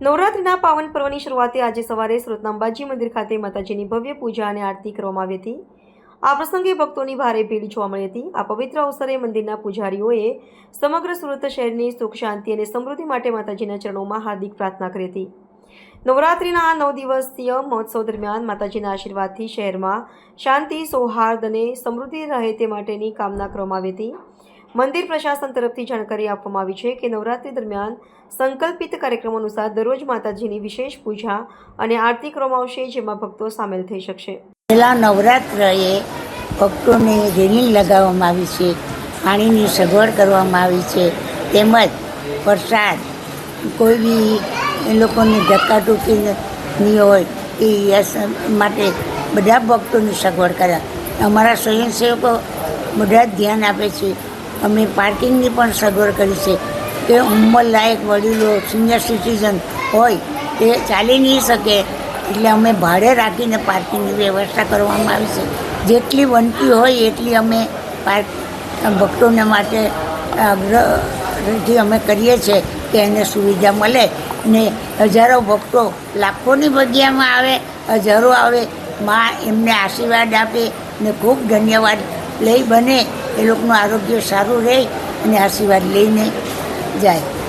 નવરાત્રિના પાવન પર્વની શરૂઆતે આજે સવારે સુરતના અંબાજી મંદિર ખાતે માતાજીની ભવ્ય પૂજા અને આરતી કરવામાં આવી હતી। આ પ્રસંગે ભક્તોની ભારે ભીડ જોવા મળી હતી। આ પવિત્ર અવસરે મંદિરના પૂજારીઓએ સમગ્ર સુરત શહેરની સુખ શાંતિ અને સમૃદ્ધિ માટે માતાજીના ચરણોમાં હાર્દિક પ્રાર્થના કરી હતી। નવરાત્રિના આ 9 દિવસીય મહોત્સવ દરમિયાન માતાજીના આશીર્વાદથી શહેરમાં શાંતિ, સૌહાર્દ અને સમૃદ્ધિ રહે તે માટેની કામના કરવામાં આવી હતી। મંદિર પ્રશાસન તરફથી જાણકારી આપવામાં આવી છે કે નવરાત્રિ દરમિયાન સંકલ્પિત કાર્યક્રમો અનુસાર દરરોજ માતાજીની વિશેષ પૂજા અને આરતી કરવામાં આવશે, જેમાં ભક્તો સામેલ થઈ શકશે। પહેલા નવરાત્રએ ભક્તોને રેલિંગ લગાવવામાં આવી છે, પાણીની સગવડ કરવામાં આવી છે, તેમજ પ્રસાદ કોઈ બી એ લોકોને ધક્કાટુકી નહીં હોય એ માટે બધા ભક્તોની સગવડ કર્યા। અમારા સ્વયંસેવકો બધા જ ધ્યાન આપે છે। અમે પાર્કિંગની પણ સગવડ કરી છે કે ઉંમરલાયક વડીલો, સિનિયર સિટીઝન હોય તે ચાલી નહીં શકે એટલે અમે ભાડે રાખીને પાર્કિંગની વ્યવસ્થા કરવામાં આવી છે। જેટલી બનતી હોય એટલી અમે ભક્તોને માટે આગ્રહથી અમે કરીએ છીએ કે એને સુવિધા મળે ને હજારો ભક્તો લાખોની જગ્યામાં આવે, હજારો આવે, માં એમને આશીર્વાદ આપે ને ખૂબ ધન્યવાદ લઈ બને એ લોકોનું આરોગ્ય સારું રહે અને આશીર્વાદ લઈને જાય।